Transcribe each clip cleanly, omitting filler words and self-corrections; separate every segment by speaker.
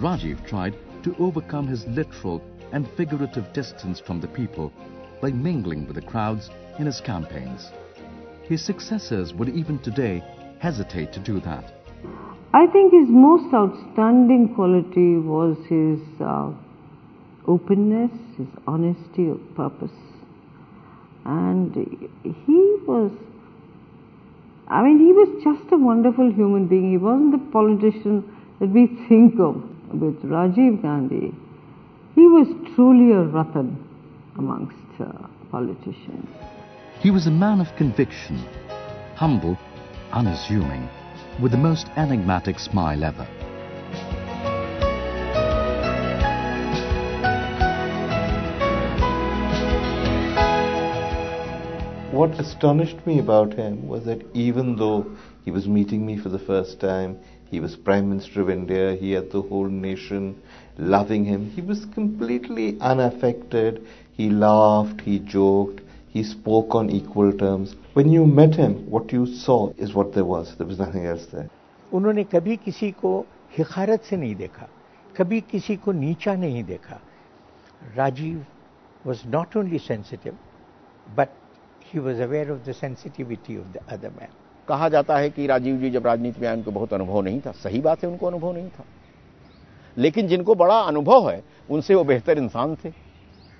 Speaker 1: Rajiv tried to overcome his literal and figurative distance from the people by mingling with the crowds in his campaigns. His successors would even today hesitate to do that.
Speaker 2: I think his most outstanding quality was his openness, his honesty of purpose. And he was just a wonderful human being. He wasn't the politician that we think of with Rajiv Gandhi. He was truly a Ratan amongst politicians.
Speaker 1: He was a man of conviction, humble, unassuming, with the most enigmatic smile ever.
Speaker 3: What astonished me about him was that even though he was meeting me for the first time, he was Prime Minister of India, he had the whole nation loving him, he was completely unaffected, he laughed, he joked, he spoke on equal terms. When you met him, what you saw is what there was nothing else there.
Speaker 4: उन्होंने कभी किसी को हिकारत से नहीं देखा, कभी किसी को नीचा नहीं देखा. Rajiv was not only sensitive, but he was aware of the sensitivity of the other man.
Speaker 5: कहा जाता है कि राजीव जी जब राजनीति में आए उनको बहुत अनुभव नहीं था. सही बात है, उनको अनुभव नहीं था, लेकिन जिनको बड़ा अनुभव है उनसे वो बेहतर इंसान थे,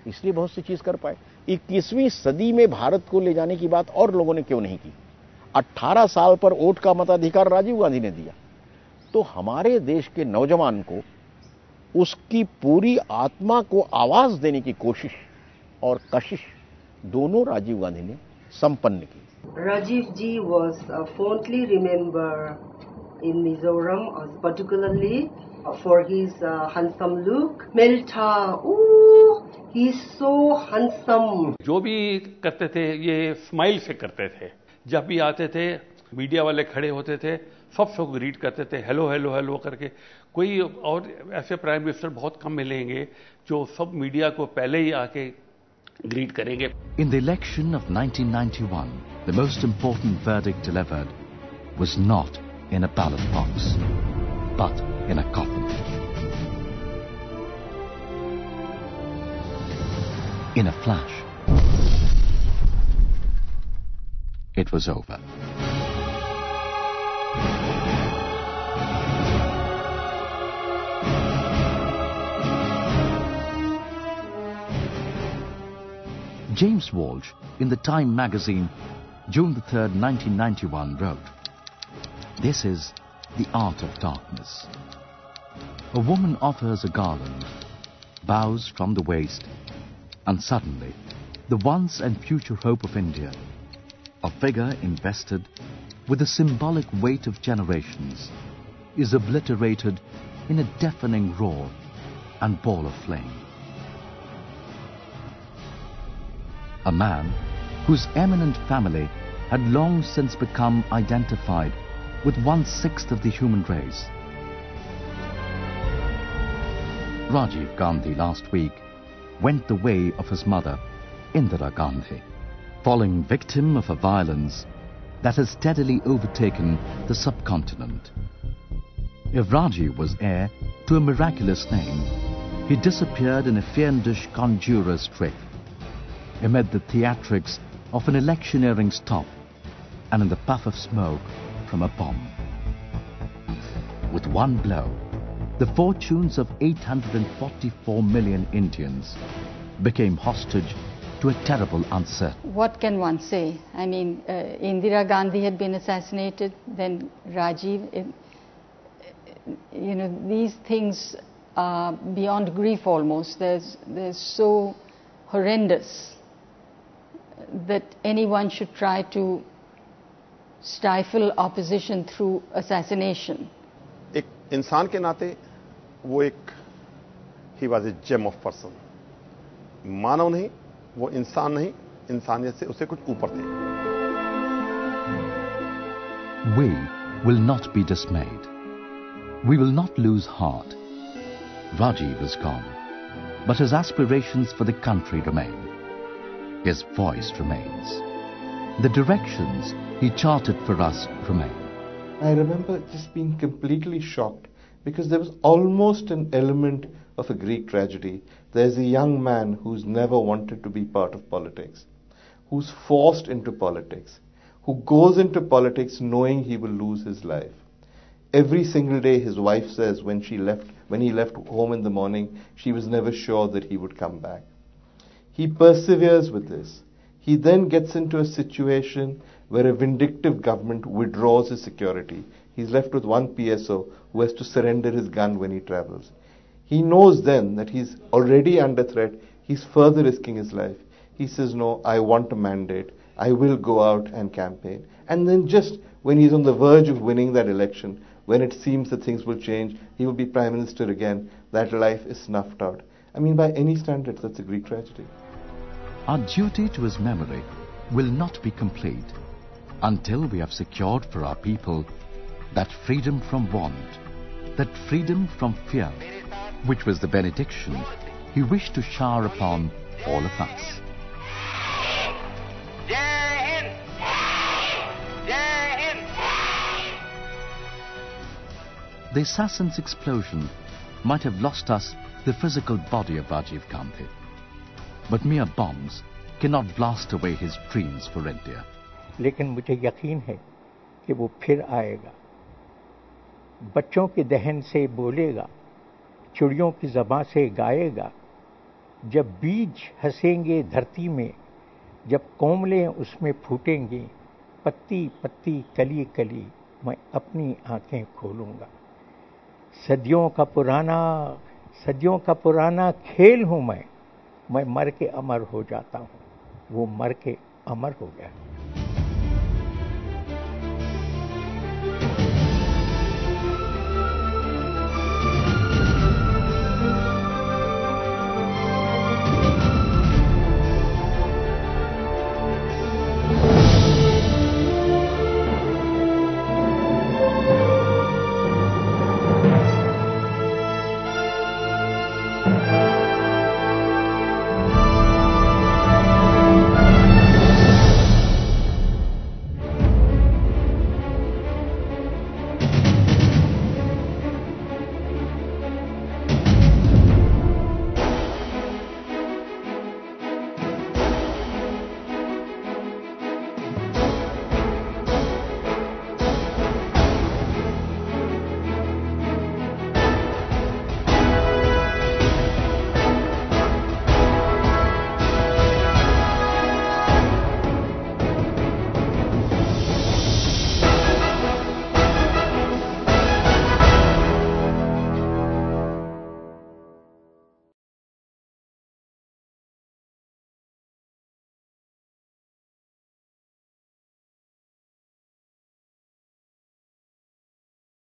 Speaker 5: इसलिए बहुत सी चीज कर पाए. 21वीं सदी में भारत को ले जाने की बात और लोगों ने क्यों नहीं की? 18 साल पर वोट का मताधिकार राजीव गांधी ने दिया. तो हमारे देश के नौजवान को उसकी पूरी आत्मा को आवाज देने की कोशिश और कशिश दोनों राजीव गांधी ने संपन्न की.
Speaker 6: Rajiv ji was fondly remembered in Mizoram, particularly for his handsome look. Melta, ooh, he's so handsome.
Speaker 7: जो भी करते थे ये स्माइल से करते थे. जब भी आते थे मीडिया वाले खड़े होते थे, सबको ग्रीट करते थे, हेलो हेलो हेलो करके. कोई और ऐसे प्राइम मिनिस्टर बहुत कम मिलेंगे जो सब मीडिया को पहले ही आके ग्रीट करेंगे.
Speaker 1: In the election of 1991, the most important verdict delivered was not in a ballot box, but in a coffin. In a flash, it was over. James Walsh, in the Time magazine, June the 3rd, 1991, wrote, "This is the art of darkness. A woman offers a garland, bows from the waist, and suddenly, the once and future hope of India, a figure invested with the symbolic weight of generations, is obliterated in a deafening roar and ball of flame. A man whose eminent family had long since become identified with 1/6 of the human race. Rajiv Gandhi last week went the way of his mother, Indira Gandhi, falling victim of a violence that has steadily overtaken the subcontinent. If Rajiv was heir to a miraculous name, he disappeared in a fiendish conjurer's trick, amid the theatrics of an electioneering stop and in the puff of smoke from a bomb. With one blow, the fortunes of 844 million Indians became hostage to a terrible uncertainty.
Speaker 8: What can one say? I mean, Indira Gandhi had been assassinated, then Rajiv. These things are beyond grief almost. They're so horrendous that anyone should try to stifle opposition through assassination.
Speaker 9: एक इंसान के नाते वो he was a gem of person. मानव नहीं, वो इंसान नहीं, इंसानियत से उसे कुछ ऊपर थे.
Speaker 1: We will not be dismayed. We will not lose heart. Rajiv is gone, but his aspirations for the country remain. His voice remains. The directions he charted for us remain.
Speaker 3: I remember just being completely shocked because there was almost an element of a Greek tragedy. There's a young man who's never wanted to be part of politics, who's forced into politics, who goes into politics knowing he will lose his life. Every single day, his wife says when he left home in the morning, she was never sure that he would come back. He perseveres with this. He then gets into a situation where a vindictive government withdraws his security. He's left with one PSO who has to surrender his gun when he travels. He knows then that he's already under threat. He's further risking his life. He says, no, I want a mandate. I will go out and campaign. And then just when he's on the verge of winning that election, when it seems that things will change, he will be Prime Minister again, that life is snuffed out. I mean, by any standards, that's a Greek tragedy.
Speaker 1: Our duty to his memory will not be complete until we have secured for our people that freedom from want, that freedom from fear, which was the benediction he wished to shower upon all of us. The assassin's explosion might have lost us the physical body of Rajiv Gandhi, but mere bombs cannot blast away his dreams for India.
Speaker 4: लेकिन मुझे यकीन है कि वो फिर आएगा, बच्चों के दहन से बोलेगा, चिड़ियों की ज़बां से गाएगा, जब बीज हंसेंगे धरती में, जब कोमलें उसमें फूटेंगी, पत्ती पत्ती कली कली मैं अपनी आंखें खोलूंगा। सदियों का पुराना खेल हूं मैं मर के अमर हो जाता हूं। वो मर के अमर हो गया।